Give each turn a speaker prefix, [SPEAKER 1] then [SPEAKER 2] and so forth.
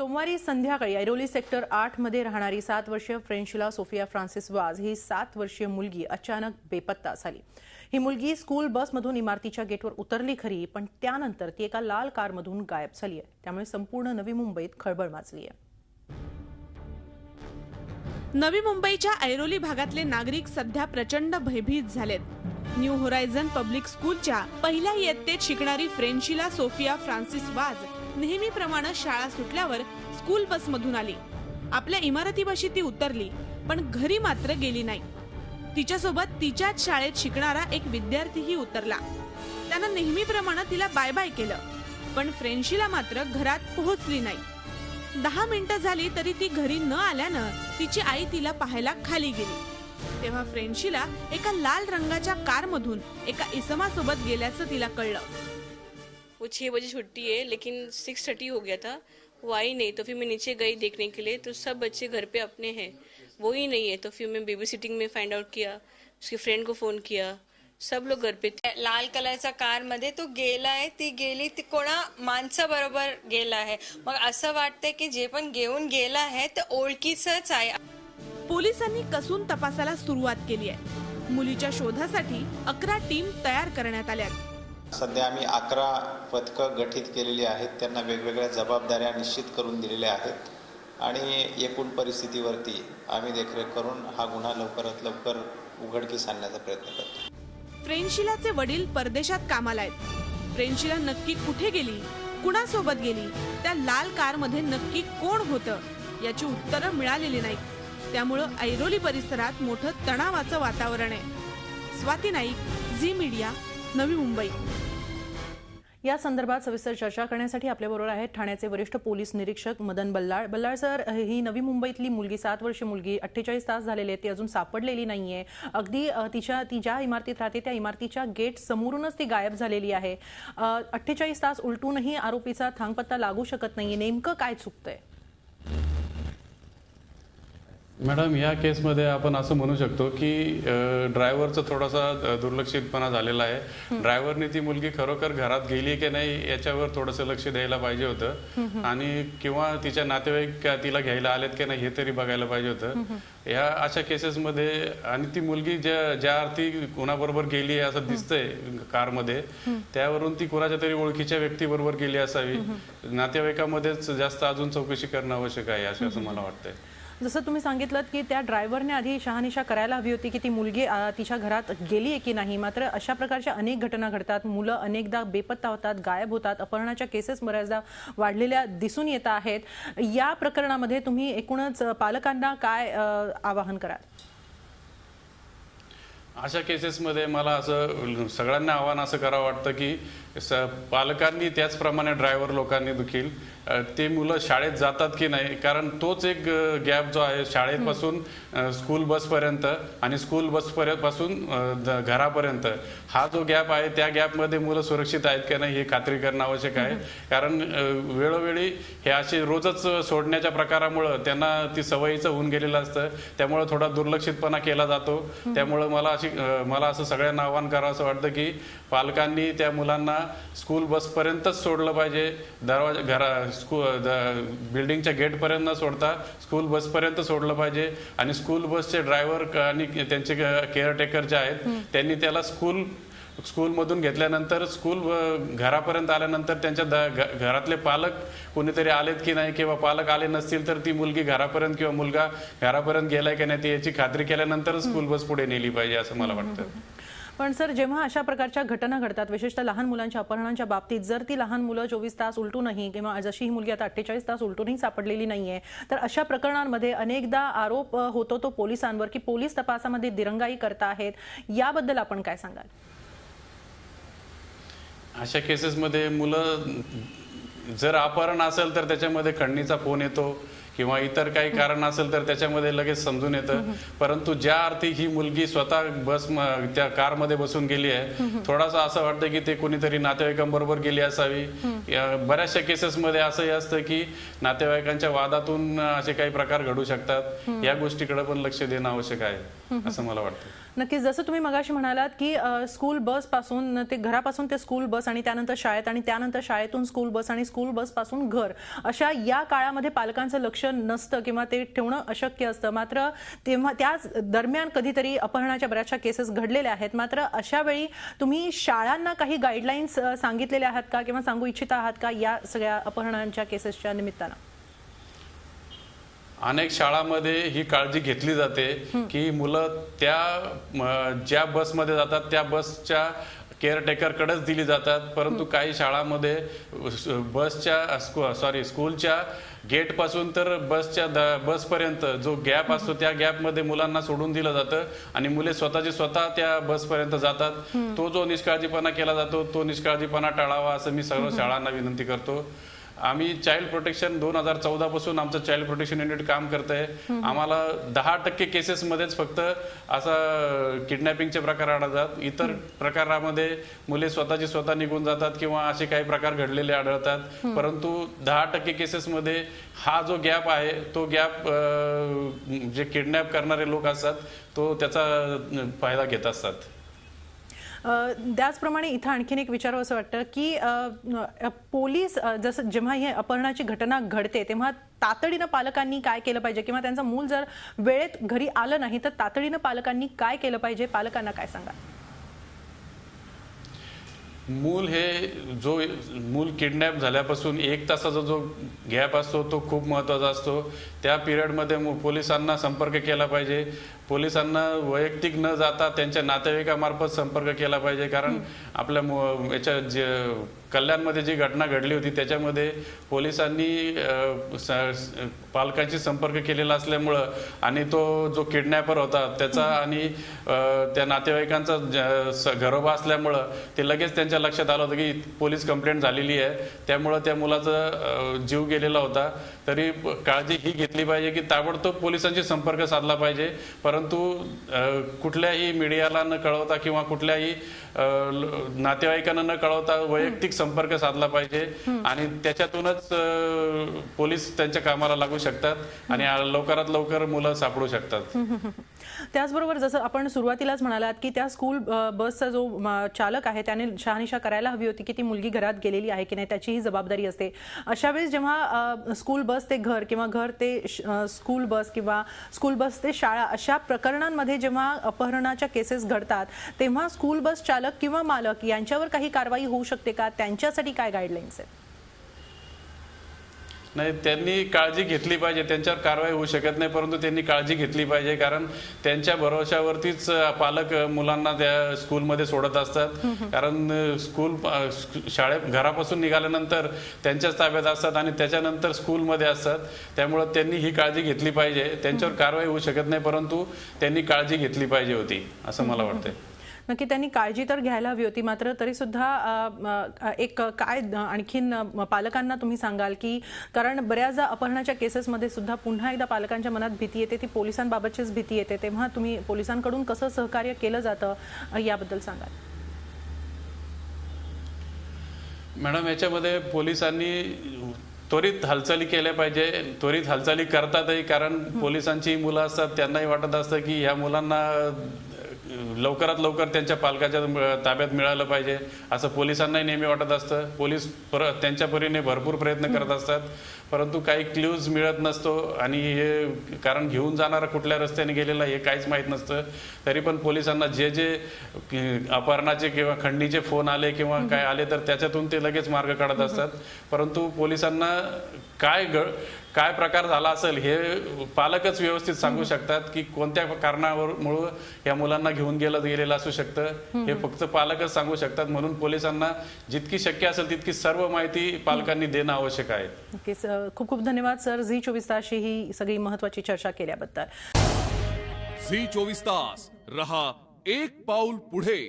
[SPEAKER 1] सोमवारी संध्याकाळी ऐरोली सेक्टर 8 मध्ये राहणारी 7 वर्षीय फ्रेंशिला सोफिया फ्रान्सिस वाज ही 7 वर्षीय मुलगी अचानक बेपत्ता झाली। ही मुलगी स्कूल बसमधून इमारतीच्या गेटवर उतरली खरी, पण त्यानंतर ती एका लाल कारमधून गायब झाली आहे। त्यामुळे संपूर्ण नवी मुंबईत खळबळ माजली आहे।
[SPEAKER 2] नवी मुंबईच्या ऐरोली भागातले नागरिक सध्या प्रचंड भयभीत झालेत। न्यू होरायझन पब्लिक स्कूलच्या पहिल्या इयत्तेत शिकणारी फ्रेंशिला सोफिया फ्रान्सिस वाज नेहमीप्रमाणे शाळा सुटल्यावर स्कूल बसमधून आली। आपल्या इमारतीपाशी ती उतरली, पण घरी मात्र गेली नाही। तिच्यासोबत तिच्याच शाळेत शिकणारा एक विद्यार्थीही उतरला। त्यानं नेहमीप्रमाणे तिला बाय बाय केलं, पण फ्रेंशिला मात्र घरात पोहोचली नाही। 10 मिनिटं झाली तरी ती घरी न आल्यानं तिची आई तिला पाहायला खाली गेली। तेव्हा फ्रेंशिला एका लाल रंगाच्या कारमधून एका इसमासोबत गेल्याचं तिला कळलं।
[SPEAKER 3] वो 6 बजे छुट्टी है, लेकिन 6:30 हो गया था, वो आई नहीं। तो फिर मैं नीचे गई देखने के लिए, तो सब बच्चे घर पे अपने हैं, वो ही नहीं है। तो फिर मैं बेबी सिटिंग में फाइंड आउट किया, उसके फ्रेंड को फोन किया, सब लोग घर पे थे।
[SPEAKER 4] लाल कलरचा कार मध्ये तो गेलाय, ती गेली, ती कोणा माणसाबरोबर गेला आहे। मग असं वाटतंय की जे पण घेऊन गेला आहे ते ओळखीचंच आहे।
[SPEAKER 2] पोलिसांनी कसून तपासाला सुरुवात केली आहे। मुलीच्या शोधासाठी 11 टीम तयार करण्यात आल्या।
[SPEAKER 5] सध्या आम्ही 11 पथकं गठीत केलेली आहेत। त्यांना वेगवेगळ्या जबाबदाऱ्या निश्चित करून दिलेल्या आहेत आणि एकूण परिस्थितीवरती आम्ही देखरेख करून हा गुन्हा लवकरात लवकर उघडकीस आणण्याचा प्रयत्न करतो।
[SPEAKER 2] फ्रेंशिलाचे वडील परदेशात कामाला आहेत। फ्रेंशिला नक्की कुठे गेली, कुणासोबत गेली, त्या लाल कारमध्ये नक्की कोण होतं, याची उत्तरं मिळालेली नाहीत। त्यामुळे ऐरोली परिसरात मोठं तणावाचं वातावरण आहे। Swati Naik, Zee media, Navi Mumbai.
[SPEAKER 1] या संदर्भात सविस्तर चर्चा करण्यासाठी आपल्याबरोबर आहेत ठाण्याचे वरिष्ठ पोलीस निरीक्षक मदन बल्लाळ। बल्लाळ सर, ही नवी मुंबईतली मुलगी 7 वर्षीय मुलगी 48 तास झालेले ती अजून सापडलेली नाहीये। अगदी ती ज्या इमारतीत राहते त्या इमारतीच्या गेट समोरूनच ती गायब झालेली आहे। 48 तास उलटूनही आरोपीचा थांगपत्ता लागू शकत नाहीये। नेमकं काय चुकतंय?
[SPEAKER 6] मॅडम, या केसमध्ये आपण असं म्हणू शकतो की ड्रायव्हरचा थोडासा दुर्लक्षितपणा झालेला आहे। ड्रायव्हरने ती मुलगी खरोखर घरात गेली की नाही याच्यावर थोडंसं लक्ष द्यायला पाहिजे होतं आणि किंवा तिच्या नातेवाईक तिला घ्यायला आलेत की नाही हे तरी बघायला पाहिजे होतं। या अशा केसेसमध्ये आणि ती मुलगी ज्या अर्थी कुणाबरोबर गेली आहे असं दिसतंय कारमध्ये, त्यावरून ती कुणाच्या तरी ओळखीच्या व्यक्तीबरोबर गेली असावी। नातेवाईकामध्येच जास्त अजून चौकशी करणं आवश्यक आहे असं मला वाटतंय।
[SPEAKER 1] जसं तुम्ही सांगितलं की त्या ड्रायव्हरने आधी शहानिशा करायला हवी होती की ती मुलगी तिच्या घरात गेली आहे की नाही। मात्र अशा प्रकारच्या अनेक घटना घडतात, मुलं अनेकदा बेपत्ता होतात, गायब होतात, अपहरणाच्या केसेस बऱ्याचदा वाढलेल्या दिसून येत आहेत। या प्रकरणामध्ये तुम्ही एकूणच पालकांना काय आवाहन कराल?
[SPEAKER 6] अशा केसेसमध्ये मला असं सगळ्यांना आव्हान असं करावं वाटतं की पालकांनी त्याचप्रमाणे ड्रायव्हर लोकांनी देखील ते मुलं शाळेत जातात की नाही, कारण तोच एक गॅप जो आहे शाळेपासून स्कूल बसपर्यंत आणि स्कूल बसपासून घरापर्यंत, हा जो गॅप आहे त्या गॅपमध्ये मुलं सुरक्षित आहेत की नाही हे खात्री करणं आवश्यक आहे। कारण वेळोवेळी हे असे रोजच सोडण्याच्या प्रकारामुळं त्यांना ती सवयीचं होऊन गेलेलं असतं, त्यामुळं थोडा दुर्लक्षितपणा केला जातो। त्यामुळं मला असं सगळ्यांना आवाहन करावं असं वाटतं की पालकांनी त्या मुलांना स्कूल बसपर्यंतच सोडलं पाहिजे। बिल्डिंगच्या गेटपर्यंत न सोडता स्कूल बसपर्यंत सोडलं पाहिजे आणि स्कूल बसचे ड्रायव्हर आणि त्यांचे केअरटेकर जे आहेत त्यांनी त्याला स्कूलमधून घेतल्यानंतर घरापर्यंत आल्यानंतर त्यांच्या घरातले पालक कोणीतरी आलेत की नाही, किंवा पालक आले नसतील तर ती मुलगी घरापर्यंत किंवा मुलगा घरापर्यंत गेलाय की नाही याची खात्री केल्यानंतर स्कूल बस पुढे नेली पाहिजे असं मला वाटतं।
[SPEAKER 1] पण सर, जेव्हा अशा प्रकारच्या घटना घडतात, विशेषतः लहान मुलांच्या अपहरणाच्या बाबतीत, जर ती लहान मुलं 24 तास उलटूनही किंवा जशी ही मुलगी आता 48 तास उलटूनही सापडलेली नाहीये, तर अशा प्रकरणांमध्ये अनेकदा आरोप होतो तो पोलिसांवर की पोलीस तपासामध्ये दिरंगाई करताहेत। याबद्दल आपण काय सांगाल?
[SPEAKER 6] अशा केसेसमध्ये मुलं जर अपहरण असेल तर त्याच्यामध्ये खंडणीचा फोन येतो किंवा इतर काही कारण असेल तर त्याच्यामध्ये लगेच समजून येतं। परंतु ज्या अर्थी ही मुलगी स्वतः त्या कारमध्ये बसून गेली आहे, थोडासा असं वाटतं की ते कोणीतरी नातेवाईकांबरोबर गेली असावी। बऱ्याचशा केसेसमध्ये असंही असतं की नातेवाईकांच्या वादातून असे काही प्रकार घडू शकतात। या गोष्टीकडे पण लक्ष देणं आवश्यक आहे। असं मला वाटतं.
[SPEAKER 1] नक्कीच, जसं तुम्ही मगाशी म्हणालात की स्कूल बस पासून ते घरापासून ते स्कूल बस आणि त्यानंतर शाळेत आणि त्यानंतर शाळेतून स्कूल बस आणि स्कूल बस पासून घर, अशा या काळामध्ये पालकांचं लक्ष नसतं किंवा ते ठेवणं अशक्य असतं. मात्र तेव्हा त्याच दरम्यान कधीतरी अपहरणाच्या बऱ्याचशा केसेस घडलेल्या आहेत. मात्र अशा वेळी तुम्ही शाळांना काही गाईडलाईन्स सांगितलेल्या आहात का किंवा सांगू इच्छित आहात का या सगळ्या अपहरणांच्या केसेसच्या निमित्तानं?
[SPEAKER 6] अनेक शाळांमध्ये ही काळजी घेतली जाते की मुलं ज्या बसमध्ये जातात त्या बसच्या केअरटेकरकडेच दिली जातात. परंतु काही शाळांमध्ये स्कूलच्या गेटपासून तर बसपर्यंत जो गॅप असतो त्या गॅपमध्ये मुलांना सोडून दिलं जातं आणि मुले स्वतः त्या बसपर्यंत जातात. तो जो निष्काळजीपणा केला जातो तो निष्काळजीपणा टाळावा असं मी सर्व शाळांना विनंती करतो. आम्ही चाइल्ड प्रोटेक्शन 2014 पासून आमचं चाइल्ड प्रोटेक्शन युनिट काम करत आहे. आम्हाला 10% केसेसमध्येच फक्त असा किडनॅपिंगचे प्रकार आढळतात. इतर प्रकारामध्ये मुले स्वतः निघून जातात किंवा असे काही प्रकार घडलेले आढळतात. परंतु 10% केसेसमध्ये हा जो गॅप आहे तो गॅप जे किडनॅप करणारे लोक असतात तो त्याचा फायदा घेत असतात.
[SPEAKER 1] त्याचप्रमाणे इथं आणखीन एक विचारावं असं वाटतं की पोलीस जसं जेव्हा ही अपहरणाची घटना घडते तेव्हा तातडीनं पालकांनी काय केलं पाहिजे किंवा त्यांचं मूल जर वेळेत घरी आलं नाही तर तातडीनं पालकांनी काय केलं पाहिजे, पालकांना काय सांगा?
[SPEAKER 6] मूल किडनॅप झाल्यापासून 1 तासाचा जो गॅप असतो तो खूप महत्त्वाचा असतो. त्या पिरियडमध्ये पोलिसांना संपर्क केला पाहिजे. पोलिसांना वैयक्तिक न जाता त्यांच्या नातेवाईकामार्फत संपर्क केला पाहिजे. कारण आपल्या याच्या कल्याणमध्ये जी घटना घडली होती त्याच्यामध्ये पोलिसांनी पालकांशी संपर्क केलेला असल्यामुळं आणि तो जो किडनॅपर होता त्याचा आणि त्या नातेवाईकांचा घरोबा असल्यामुळं ते लगेच त्यांच्या लक्षात आलं होतं की पोलीस कंप्लेंट झालेली आहे. त्यामुळं त्या मुलाचा जीव गेलेला होता. तरी काळजी ही घेतली पाहिजे की ताबडतोब पोलिसांशी संपर्क साधला पाहिजे. परंतु कुठल्याही मीडियाला न कळवता किंवा कुठल्याही नातेवाईकांना न कळवता वैयक्तिक संपर्क साधला पाहिजे आणि त्याच्यातूनच पोलीस त्यांच्या कामाला लागू शकतात आणि लवकरात लवकर मुलं सापडू शकतात.
[SPEAKER 1] त्याचबरोबर जसं आपण सुरुवातीलाच म्हणालात की त्या स्कूल बसचा जो चालक आहे त्याने शहानिशा करायला हवी होती की ती मुलगी घरात गेलेली आहे की नाही, त्याची ही जबाबदारी असते. अशा वेळेस जेव्हा स्कूल बस ते घर किंवा घर ते स्कूल बस किंवा स्कूल बस ते शाळा अशा प्रकरणांमध्ये जेव्हा अपहरणाच्या केसेस घडतात तेव्हा स्कूल बस चालक किंवा मालक यांच्यावर काही कारवाई होऊ शकते का? त्यांच्यासाठी काय गाईडलाईन्स आहेत?
[SPEAKER 6] नाही, त्यांनी काळजी घेतली पाहिजे. त्यांच्यावर कारवाई होऊ शकत नाही परंतु त्यांनी काळजी घेतली पाहिजे. कारण त्यांच्या भरोशावरतीच पालक मुलांना त्या स्कूलमध्ये सोडत असतात. कारण घरापासून निघाल्यानंतर त्यांच्याच ताब्यात असतात आणि त्याच्यानंतर स्कूलमध्ये असतात. त्यामुळे त्यांनी ही काळजी घेतली पाहिजे. त्यांच्यावर कारवाई होऊ शकत नाही परंतु त्यांनी काळजी घेतली पाहिजे होती असं मला वाटतंय.
[SPEAKER 1] नक्की त्यांनी काळजी तर घ्यायला हवी होती. मात्र तरी सुद्धा एक काय आणखीन पालकांना तुम्ही सांगाल की कारण बऱ्याचदा अपहरणाच्या केसेसमध्ये सुद्धा पुन्हा एकदा पालकांच्या मनात भीती येते, ती पोलिसांबाबतचीच भीती येते. तेव्हा तुम्ही पोलिसांकडून कसं सहकार्य केलं जातं याबद्दल सांगाल?
[SPEAKER 6] मॅडम, याच्यामध्ये पोलिसांनी त्वरित हालचाली केल्या पाहिजे. त्वरित हालचाली करतातही. कारण पोलिसांची मुलं असतात त्यांनाही वाटत असतं की ह्या मुलांना लवकरात लवकर त्यांच्या पालकाच्या ताब्यात मिळालं पाहिजे असं पोलिसांनाही नेहमी वाटत असतं. पोलीस त्यांच्या परीने भरपूर प्रयत्न करत असतात परंतु काही क्ल्यूज मिळत नसतो आणि हे कारण घेऊन जाणारा कुठल्या रस्त्याने गेलेला हे काहीच माहीत नसतं. तरी पण पोलिसांना जे अपहरणाचे किंवा खंडणीचे फोन आले किंवा काय आले तर त्याच्यातून ते लगेच मार्ग काढत असतात. परंतु पोलिसांना काय प्रकार झाला असेल हे पालकच व्यवस्थित सांगू शकतात की कोणत्या कारणामुळे या मुलांना घेऊन गेलेलं असू शकतं हे फक्त पालकच सांगू शकतात. म्हणून पोलिसांना जितकी शक्य असेल तितकी सर्व माहिती पालकांनी देणं आवश्यक आहे.
[SPEAKER 1] नक्कीच. खूप खूप धन्यवाद सर, झी 24 तासशी ही सगळी महत्त्वाची चर्चा केल्याबद्दल.
[SPEAKER 7] झी 24 तास रहा एक पाऊल पुढे.